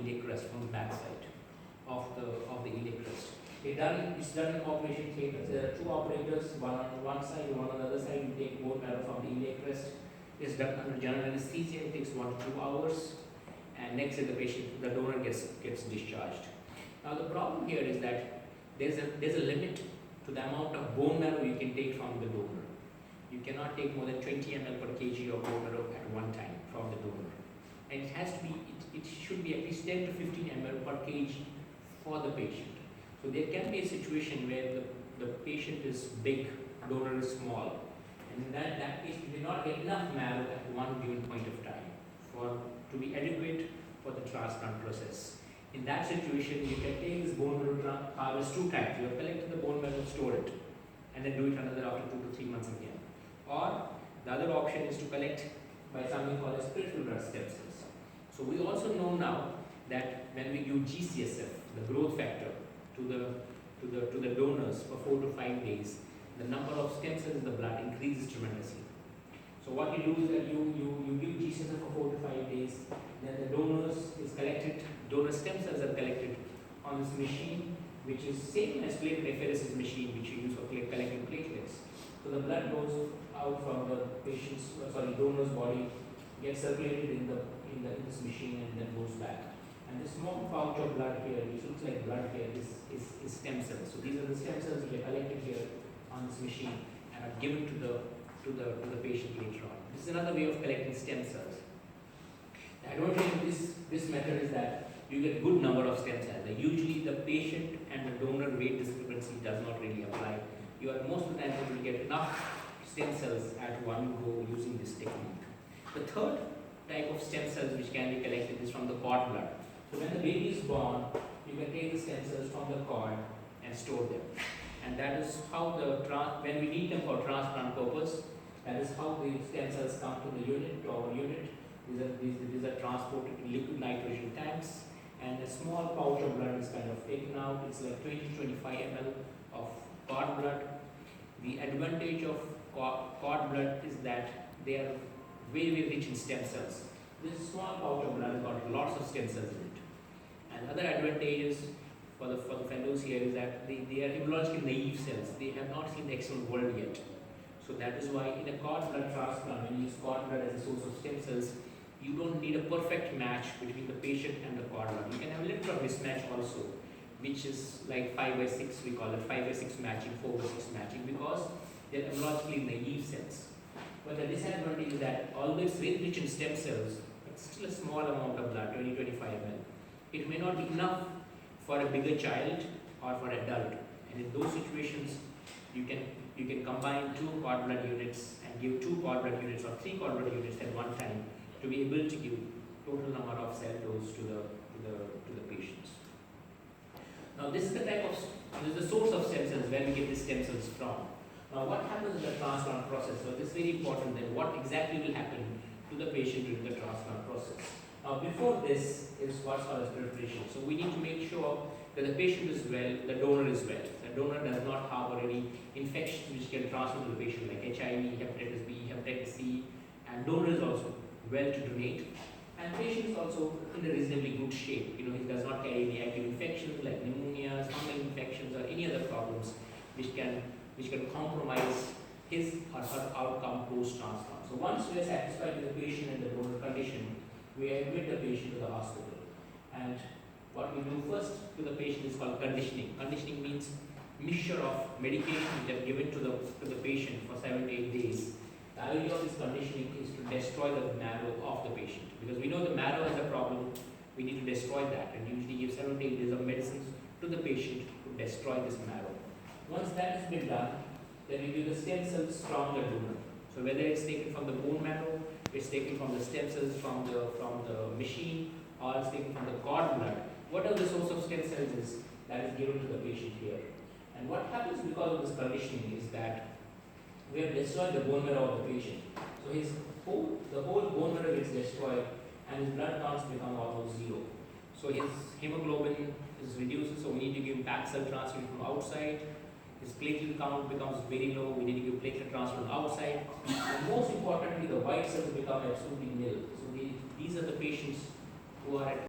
iliac crest, from the back side of the iliac crest. It's done in operation theatres. There are two operators, one on one side, one on the other side. You take bone marrow from the iliac crest. It's done under general anesthesia. It takes 1 to 2 hours, and next day the donor gets discharged. Now the problem here is that there's a limit to the amount of bone marrow you can take from the donor. You cannot take more than 20 ml per kg of bone marrow at one time from the donor, and it should be at least 10 to 15 ml per kg for the patient. So there can be a situation where the patient is big, donor is small, and in that case you will not get enough marrow at one given point of time to be adequate for the transplant process. In that situation, you can take this bone marrow harvest 2 times. You have collected the bone marrow, store it, and then do it another after 2 to 3 months again. Or the other option is to collect by something called as peripheral blood stem cells. So we also know now that when we give GCSF, the growth factor, to the donors for 4 to 5 days, the number of stem cells in the blood increases tremendously. So what you do is that you give GCSF for 4 to 5 days, then the donor stem cells are collected on this machine, which is same as platelet apheresis machine, which you use for collecting platelets. So the blood goes out from the donor's body, gets circulated in this machine, and then goes back. And this small pouch of blood here, which looks like blood here, is stem cells. So these are the stem cells which are collected here on this machine and are given to the patient later on. This is another way of collecting stem cells. The advantage of this method is that you get good number of stem cells. Usually the patient and the donor weight discrepancy does not really apply. You are most of the time able to get enough stem cells at one go using this technique. The third type of stem cells which can be collected is from the cord blood. So when the baby is born, you can take the stem cells from the cord and store them. And that is how when we need them for transplant purpose, that is how the stem cells come to the unit, to our unit. These are transported in liquid nitrogen tanks, and a small pouch of blood is kind of taken out. It's like 20 to 25 ml of cord blood. The advantage of cord blood is that they are very, very rich in stem cells. This small pouch of blood has got lots of stem cells in it. And other advantages for the fellows here is that they are immunologically naive cells. They have not seen the external world yet. So that is why in a cord blood transplant, when you use cord blood as a source of stem cells, you don't need a perfect match between the patient and the cord blood. You can have a little bit of mismatch also, which is like 5/6, we call it 5/6 matching, 4/6 matching, because they are immunologically naive cells. But the disadvantage is that although it's very rich in stem cells, it's still a small amount of blood, 20-25 ml. It may not be enough for a bigger child or for an adult. And in those situations, you can combine 2 cord blood units and give 2 cord blood units or 3 cord blood units at one time to be able to give total number of cell dose to the patients. Now this is the source of stem cells, where we get the stem cells from. Now what happens in the transplant process? So this is very important, then what exactly will happen to the patient during the transplant process. Now before this is what's called as preparation. So we need to make sure that the patient is well, the donor is well. The donor does not harbor any infections which can transfer to the patient, like HIV, hepatitis B, hepatitis C, and donor is also well to donate. And patient is also in a reasonably good shape. He does not carry any active infections like pneumonias, fungal infections, or any other problems which can compromise his or her outcome post-transplant. So once we are satisfied with the patient and the donor condition, we admit the patient to the hospital. And what we do first to the patient is called conditioning. Conditioning means mixture of medication which are given to the patient for 7 to 8 days. The idea of this conditioning is to destroy the marrow of the patient. Because we know the marrow has a problem, we need to destroy that, and usually give 7 to 8 days of medicines to the patient to destroy this marrow. Once that has been done, then we give the stem cells from the donor. So whether it's taken from the bone marrow, it's taken from the stem cells from the machine, or it's taken from the cord blood. Whatever the source of stem cells is, that is given to the patient here. And what happens because of this conditioning is that we have destroyed the bone marrow of the patient. So the whole bone marrow gets destroyed, and his blood counts become almost 0. So his hemoglobin is reduced, so we need to give back cell transfusion from outside. His platelet count becomes very low, we need to give platelet transfer from outside. And most importantly, the white cells become absolutely nil. So these are the patients who are at